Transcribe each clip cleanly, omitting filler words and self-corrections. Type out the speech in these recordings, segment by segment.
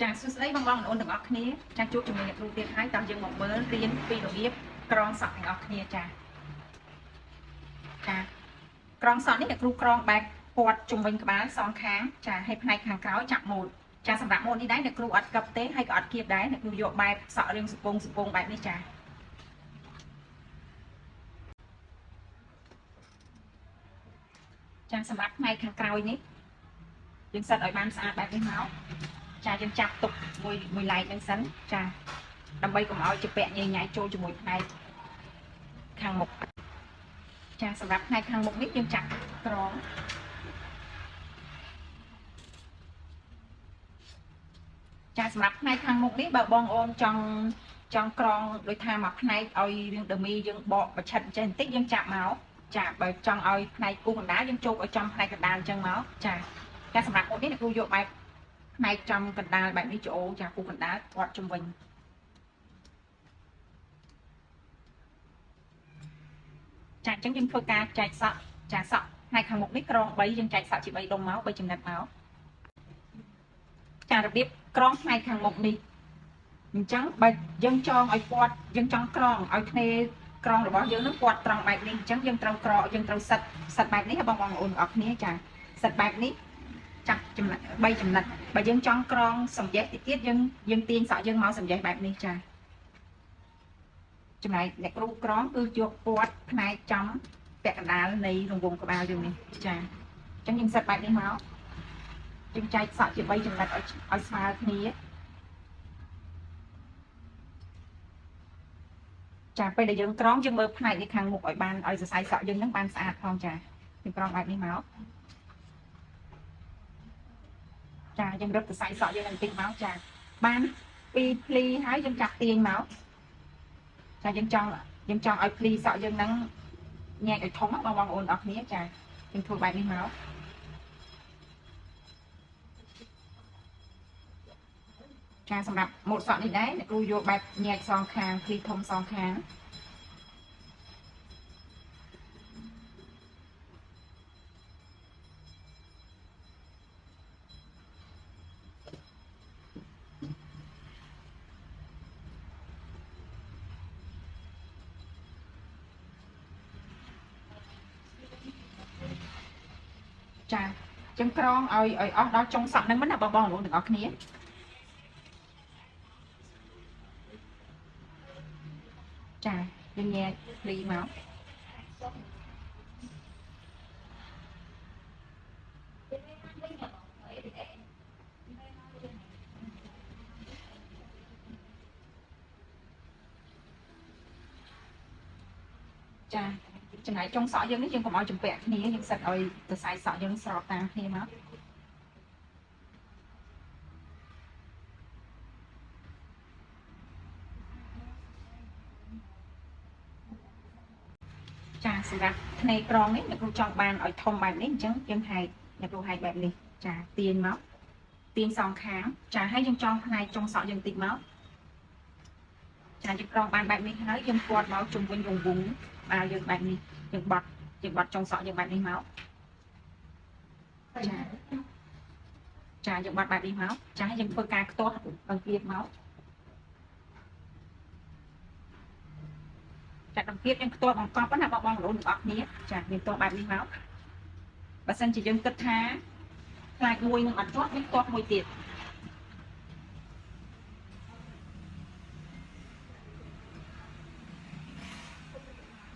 ចាសួស្តីបងប្អូនទាំងអស់គ្នាចាជួបជាមួយអ្នកគ្រូទៀតហើយតោះយើងមកមើលរៀនពីរបៀបក្រងសក់ទាំងអស់គ្នាចាក្រងសក់នេះអ្នកគ្រូក្រងបែបព័ទ្ធជុំវិញក្បាលសងខាងចាហើយផ្នែកខាងក្រោយចាប់ម៉ូតចាសម្រាប់ម៉ូតនេះដែរអ្នកគ្រូអត់កឹបទេហើយក៏អត់គៀបដែរអ្នកគ្រូយកបែបសក់រាងសពងបែបនេះចាសម្រាប់ផ្នែកខាងក្រោយនេះយើងសិតឲ្យបានស្អាតបែបនេះមកចាយើងចាប់ទុកមួយឡែកហ្នឹងសិនចាដើម្បីកុំឲ្យជាពាក់ញ៉ៃចូលជាមួយផ្នែកខាងមុខចាសម្រាប់ផ្នែកខាងមុខនេះយើងចាប់ក្រងចាសម្រាប់ផ្នែកខាងមុខនេះបើបងប្អូនចង់ក្រងដោយថាមកផ្នែកឲ្យរឿងដឺមីយើងបកបច្ឆិតចេះបន្តិចយើងចាប់មកចាបើចង់ឲ្យផ្នែកគូកណ្ដាលយើងជោគឲ្យចំផ្នែកកណ្ដាលអញ្ចឹងមកចាសម្រាប់មុខនេះគ្រូយកបែបផ្នែកចំកណ្ដាលបែបនេះចូលចាគូកណ្ដាលគាត់ជំវិញចាអញ្ចឹងយើងធ្វើការចែកសក់ចាសក់ផ្នែកខាងមុខនេះក្រង3យើងចែកសក់ជា3ដុំមក3ចំណិតមកចារបៀបក្រងផ្នែកខាងមុខនេះអញ្ចឹងបើយើងចង់ឲ្យគាត់យើងចង់ក្រងឲ្យគ្នាក្រងរបស់យើងនឹងគាត់ត្រង់បែបនេះអញ្ចឹងយើងត្រូវក្រយើងត្រូវសិតបែបនេះបងប្អូនទាំងអស់គ្នាចាសិតបែបនេះចាប់ចំណិត3ចំណិតបើយើងចង់ក្រងសំយ៉េះតិចទៀតយើងទាញសក់យើងមកសំយ៉េះបែបនេះចាចំណែកអ្នកគ្រូក្រងគឺយកពាត់ផ្នែកចំពាក់កណ្ដាលនៃរង្វង់ក្បាលយើងនេះចាអញ្ចឹងយើងសិតបែបនេះមកយើងចែកសក់ជា3ចំណិតឲ្យស្មើគ្នាចាពេលដែលយើងក្រងយើងមើលផ្នែកនេះខាងមុខឲ្យបានឲ្យសរសៃសក់យើងនឹងបានស្អាតផងចាយើងក្រងបែបនេះមកចាយើងរឹបសរសៃសក់យើងបន្តិចមកចាបាន2ភ្លីហើយយើងចាប់ទាញមកចាយើងចង់ឲ្យភ្លីសក់យើងនឹងញែកឲ្យធំបងប្អូនអរគ្នាចាយើងធ្វើបែបនេះមកចាសម្រាប់ម៉ូតសក់នេះដែរអ្នកគ្រូយកបែបញែកសងខាងភ្លីធំសងខាងចាចឹងក្រងឲ្យអស់ដល់ចុងសក់ហ្នឹងមិនណាបងប្អូនទាំងអស់គ្នាចាយើងញែកភ្លីមកចាចំណែកចុងសក់យើងនេះយើងកុំឲ្យចំពាក់គ្នាយើងសិតឲ្យសរសៃសក់យើងស្របតាមគ្នាមកចាសម្រាប់ភ្នែកក្រងនេះអ្នកគ្រូចង់បានឲ្យធំបែបនេះអញ្ចឹងយើងហែកអ្នកគ្រូហែកបែបនេះចាទាញមកទាញសងខាងចាហើយយើងចង់ផ្នែកចុងសក់យើងតិចមកចាយើងក្រងបានបែបនេះហើយយើងពាត់មកជុំវិញរង្វង់បាទយើងបែបនេះយើងបត់ចុងសក់យើងបែបនេះមកចាយើងបត់បែបនេះមកចាយើងធ្វើការខ្ទាស់ដង្កៀបមកចាដង្កៀបយើងខ្ទាស់បង្កប់ណាបងប្អូនទាំងអស់គ្នាចាយើងខ្ទាស់បែបនេះមកបើសិនជាយើងគិតថាខ្លាចមួយនឹងអត់ជាប់យើងខ្ទាស់មួយទៀត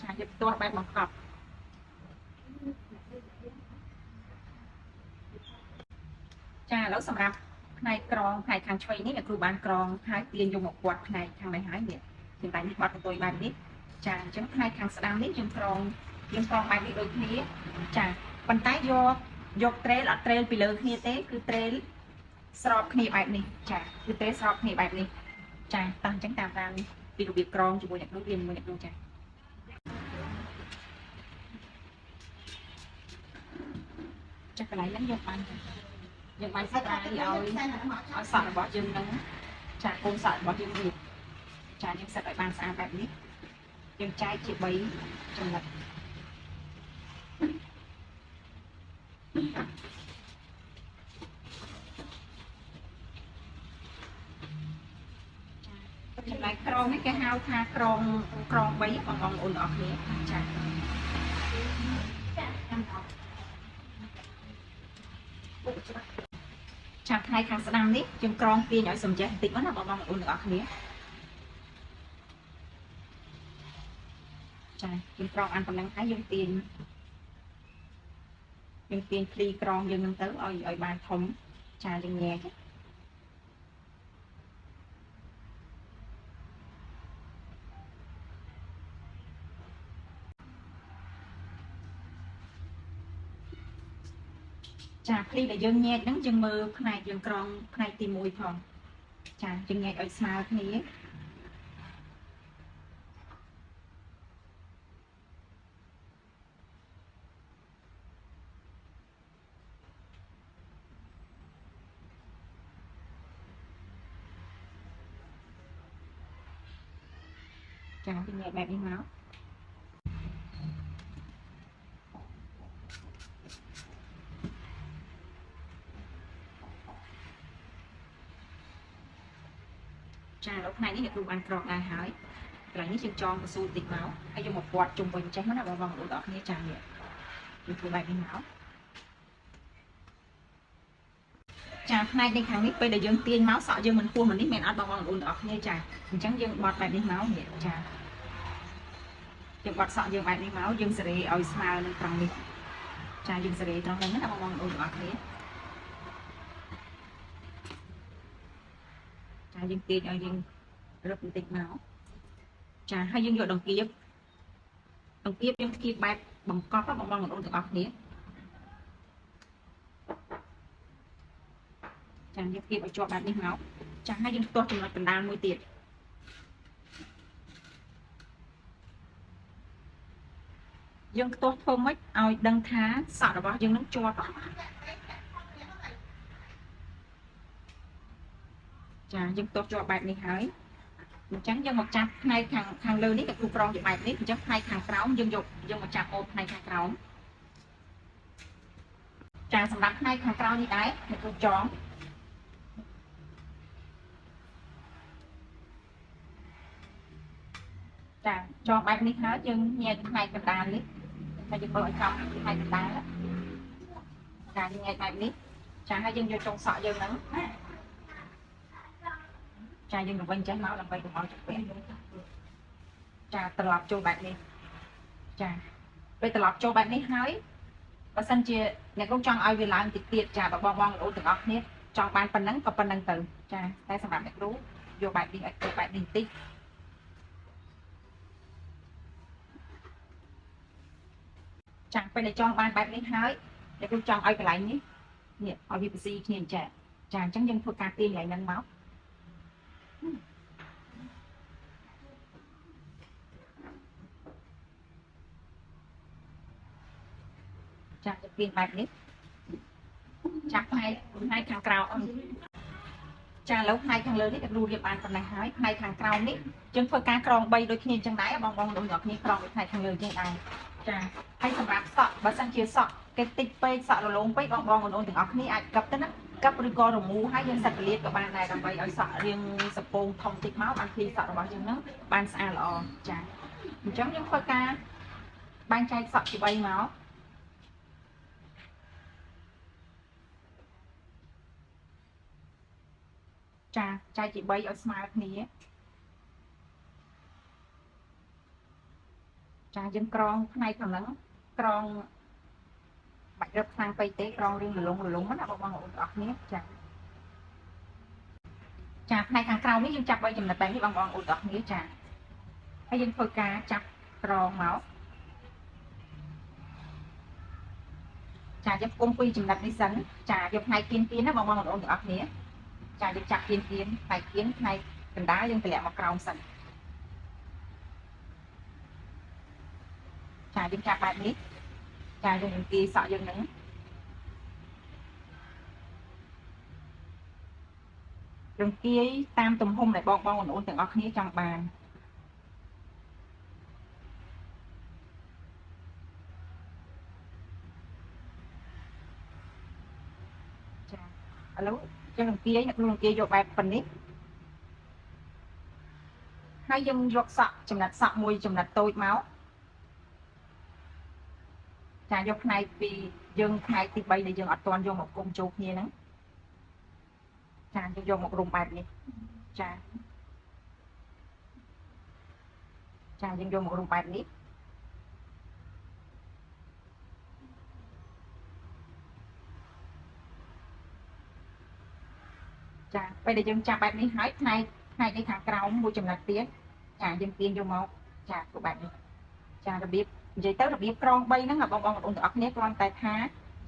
ចាយើងខ្ទាស់បែបបង្កប់ចាឥឡូវសម្រាប់ផ្នែកក្រងផ្នែកខាងឆ្វេងនេះអ្នកគ្រូបានក្រងហើយទាញយកមកពាត់ផ្នែកខាងនេះហើយនេះយើងតែនេះបត់កន្ទុយបែបនេះចាអញ្ចឹងផ្នែកខាងស្ដាំនេះយើងក្រងបែបនេះដូចគ្នាចាប៉ុន្តែយកត្រេលអត់ត្រេលពីលើគ្នាទេគឺត្រេលស្របគ្នាបែបនេះចាគឺត្រេលស្របគ្នាបែបនេះចាតោះអញ្ចឹងតាមពីរបៀបក្រងជាមួយអ្នកគ្រូរៀនជាមួយអ្នកគ្រូចាកន្លែងហ្នឹងយើងបានស្រាយឲ្យសក់របស់យើងហ្នឹងចាកូនសក់របស់យើងនេះចាយើងសិតឲ្យបានស្អាតបែបនេះយើងចែកជា3ចំណិត ចំណែកក្រងនេះគេហៅថាក្រង3បងប្អូនអរគ្នាចាចាំផ្នែកខាងស្ដាំនេះយើងក្រងទាញឲ្យសម្ចេះបន្តិចមកណាបងប្អូនទាំងអស់គ្នាចាយើងក្រងអានប៉ុណ្ណឹងហើយយើងទាញភ្លីក្រងយើងនឹងទៅឲ្យបានធំចាយើងញែកចាភ្លីដែលយើងញែកហ្នឹងយើងមើលផ្នែកយើងក្រងផ្នែកទី1ផងចាយើងញែកឲ្យស្មើគ្នាចាយើងញែកបែបនេះមកចាដល់ផ្នែកនេះអ្នកគ្រូបានក្រងដែរហើយកន្លែងនេះយើងចងកស៊ូតិចមកហើយយកមកពាត់ជុំវិញចេះមកណាបងប្អូនទាំងអស់គ្នាចានេះយើងធ្វើបែបនេះមកចាផ្នែកនេះខាងនេះពេលដែលយើងទាញមកសក់យើងមិនពោះមកនេះមែនអត់បងប្អូនទាំងអស់គ្នាចាអញ្ចឹងយើងបត់បែបនេះមកនេះចាយើងបត់សក់យើងបែបនេះមកយើងសេរីឲ្យស្មើនឹងត្រង់នេះចាយើងសេរីត្រង់ហ្នឹងណាបងប្អូនទាំងអស់គ្នាចាយើងទាញឲ្យយើងរឹបបន្តិចមកចាហើយយើងយកដង្កៀបយើងគៀបបែបបង្កប់បងប្អូនទាំងអស់គ្នាចាយើងគៀបឲ្យជាប់បែបនេះមកចាហើយយើងទាស់ចំណុចកណ្ដាលមួយទៀតយើងទាស់ធ្វើម៉េចឲ្យដឹងថាសក់របស់យើងនឹងជាប់ចាយើងទាស់ជាប់បែបនេះហើយអញ្ចឹងយើងមកចាប់ផ្នែកខាងលើនេះក៏គ្រូក្រងជាបែបនេះអញ្ចឹងផ្នែកខាងក្រោមយើងមកចាប់អូនផ្នែកខាងក្រោមចាសម្រាប់ផ្នែកខាងក្រោមនេះដែរអ្នកគ្រូចងចាចងបែបនេះហើយយើងញែកផ្នែកកណ្ដាលនេះហើយយើងមើលឲ្យចំផ្នែកកណ្ដាលចាយើងញែកបែបនេះចាហើយយើងយកចុងសក់យើងហ្នឹងចាយើងទៅវិញចេះមកដើម្បីកុំឲ្យចាក់ពាក់ចាត្រឡប់ចូលបែបនេះចាពេលត្រឡប់ចូលបែបនេះហើយបើសិនជាអ្នកគ្រូចង់ឲ្យវាឡើងតិចទៀតចាបងប្អូនទាំងអស់គ្នាចង់បានប៉ុណ្ណឹងក៏ប៉ុណ្ណឹងទៅចាតែសម្រាប់អ្នកគ្រូយកបែបនេះឲ្យទៅបែបនេះបន្តិចចាពេលដែលចង់បានបែបនេះហើយអ្នកគ្រូចង់ឲ្យកន្លែងនេះនេះឲ្យវាបស៊ីគ្នាចាអញ្ចឹងយើងធ្វើការទាញកន្លែងហ្នឹងមកចាទៅទាញបែបនេះចាប់ផ្នែកខាងក្រៅចាឥឡូវផ្នែកខាងលើនេះអ្នកគ្រូរៀបបានប៉ុណ្ណេះហើយផ្នែកខាងក្រោមនេះយើងធ្វើការក្រង3ដូចគ្នាអញ្ចឹងដែរបងប្អូនទាំងអស់គ្នាក្រងដូចផ្នែកខាងលើអញ្ចឹងដែរចាហើយសម្រាប់សក់បើសិនជាសក់គេតិចពេកសក់រលោងពេកបងប្អូនទាំងអស់គ្នាអាចកឹបទៅណាកឹបឬក៏រមូរហើយយើងសិតពលាតក៏បានដែរដើម្បីឲ្យសក់រាងសពងធំតិចមកបានភ្លីសក់របស់យើងហ្នឹងបានស្អាតល្អចាអញ្ចឹងយើងធ្វើការបែងចែកសក់ជា3មកចាចែកជា3ឲ្យស្មើគ្នាចាយើងក្រងផ្នែកខាងហ្នឹងក្រងបាច់រឹបខ្លាំងពេកទេក្រងរៀងរលុងណាបងប្អូនទាំងអស់គ្នាចាផ្នែកខាងក្រៅនេះយើងចាប់3ចំណុចបែបនេះបងប្អូនទាំងអស់គ្នាចាហើយយើងធ្វើការចាប់ក្រងមកចាយើងគុំ2ចំណុចនេះសិនចាយកផ្នែកគៀនណាបងប្អូនទាំងអស់គ្នាចាយើងចាប់គៀនផ្នែកគៀនផ្នែកកណ្ដាលយើងតម្លាក់មកក្រោមសិនចាយើងចាប់បែបនេះចាយើងនឹងទាយសក់យើងនឹងរង្គាយតាមទំហំដែលបងទាំងអស់គ្នាចង់បានចាឥឡូវយើងរង្គាយអ្នកគ្រូរង្គាយយកបែបប៉ុណ្នេះ ហើយយើងយកសក់ចំណិតសក់មួយចំណិតតូចមកចាយកផ្នែកពីយើងផ្នែកទី3ដែលយើងអត់ទាន់យកមកគុំចូលគ្នាហ្នឹងចាយើងយកមករុំបែបនេះចាយើងយកមករុំបែបនេះចាពេលដែលយើងចាប់បែបនេះហើយផ្នែកនេះខាងក្រោមមួយចំណិតទៀតចាយើងទាញយកមកចាធ្វើបែបនេះចារបៀបនិយាយទៅរបៀបក្រង3ហ្នឹងបងប្អូនទាំងអស់គ្នាគ្រាន់តែថា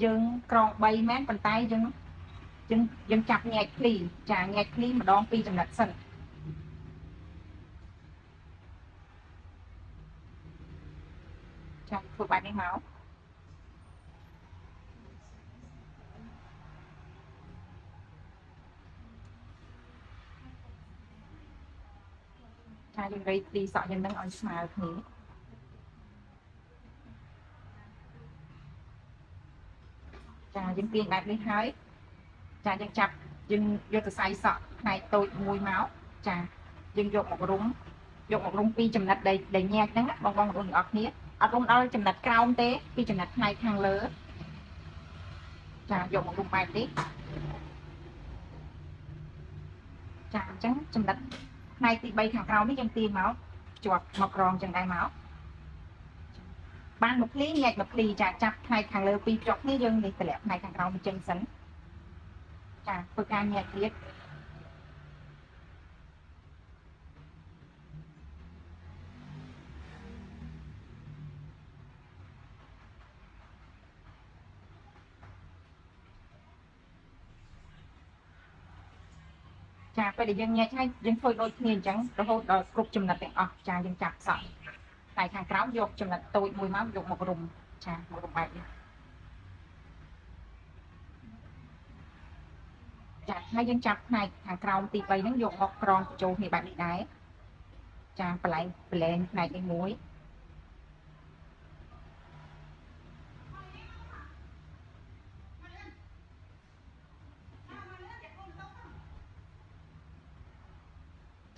យើងក្រង3មែនប៉ុន្តែយើងចាប់ញែកឃ្លីចាញែកឃ្លីម្ដង2ចំណិតសិនចាធ្វើបែបនេះមកចាយើងរៃទីសក់យើងនឹងឲ្យស្មើគ្នាចាយើងទាញបែបនេះហើយចាយើងចាប់យើងយកសរសៃសក់ផ្នែកតូចមួយមកចាយើងយកមករុំ2ចំណិតដែលញែកហ្នឹងបងប្អូនទាំងអស់គ្នាអត់រុំដល់ចំណិតក្រោមទេពីចំណិតផ្នែកខាងលើចាយកមករុំបែបនេះចាអញ្ចឹងចំណិតផ្នែកទី3ខាងក្រោមនេះយើងទាញមកភ្ជាប់មកក្រងចឹងដែរមកបានមួយភ្លីញែកមួយភ្លីចាចាប់ផ្នែកខាងលើពីរភ្ជាប់គ្នាយើងនេះតម្លាក់ផ្នែកខាងក្រោមមកចឹងសិនចាធ្វើការញែកទៀតចាពេលដែលយើងញែកហើយយើងធ្វើដូចគ្នាអញ្ចឹងរហូតដល់គ្រប់ចំណិតទាំងអស់ចាយើងចាប់សក់តែខាងក្រោមយកចំណិតតូចមួយមកយកមករុំចាមករុំបែបនេះចាហើយយើងចាប់ផ្នែកខាងក្រោមទី3ហ្នឹងយកមកក្រងចូលគ្នាបែបនេះដែរចាបន្លែងផ្នែកនេះមួយ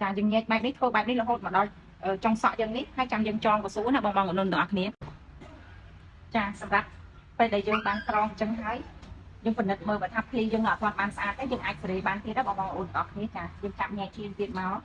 ចាយើងញែកបែបនេះធ្វើបែបនេះរហូតមកដល់ចុងសក់យើងនេះហើយចាំយើងចងកស៊ូណាបងប្អូនទាំងអស់គ្នាចាសម្រាប់ពេលដែលយើងបានក្រងអញ្ចឹងហើយយើងពិនិត្យមើលបើថាភ្លីយើងអត់ទាន់បានស្អាតទេយើងអាចសេរីបានទៀតដែរបងប្អូនទាំងអស់គ្នាចាយើងចាប់ញែកឈាមទៀតមក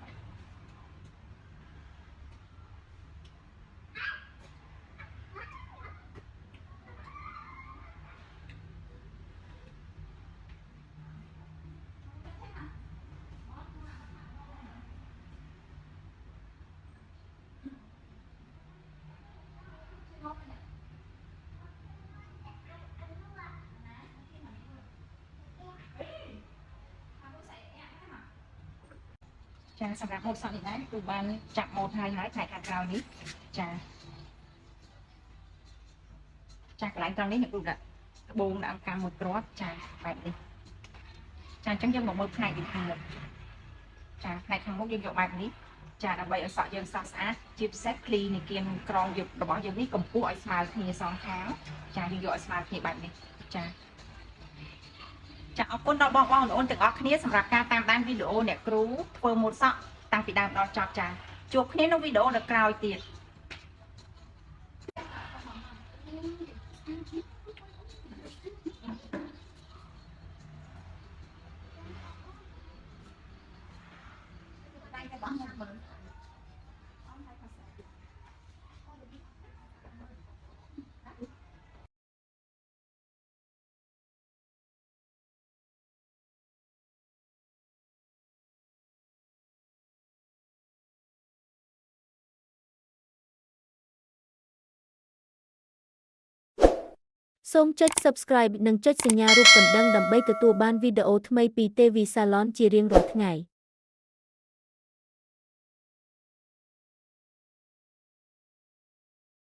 ចាសម្រាប់ម៉ូតសក់នេះដែរគឺបានចាប់ម៉ូតហើយផ្នែកខាងក្រោយនេះចាកន្លែងត្រង់នេះខ្ញុំដាក់ត្បូងដាក់កាំមួយគ្រាប់ចាបែបនេះចាអញ្ចឹងយើងមកមើលផ្នែកខាងមុខចាផ្នែកខាងមុខយើងយកបែបនេះចាដើម្បីឲ្យសក់យើងសក់ស្អាតជាពិសេសឃ្លីនៃគៀនក្រងយករបស់យើងនេះកម្ពស់ឲ្យស្មើគ្នាសងខាងចាយើងយកឲ្យស្មើគ្នាបែបនេះចាអរគុណដល់បងប្អូនទាំងអស់គ្នាសម្រាប់ការតាមដានវីដេអូអ្នកគ្រូធ្វើម៉ូតសក់តាំងពីដើមដល់ចប់ចាជួបគ្នានៅវីដេអូនៅក្រោយទៀតសូមចុច Subscribe និងចុចសញ្ញារូបកណ្ដឹងដើម្បីទទួលបានវីដេអូថ្មីពី TV Salon ជារៀងរាល់ថ្ងៃ។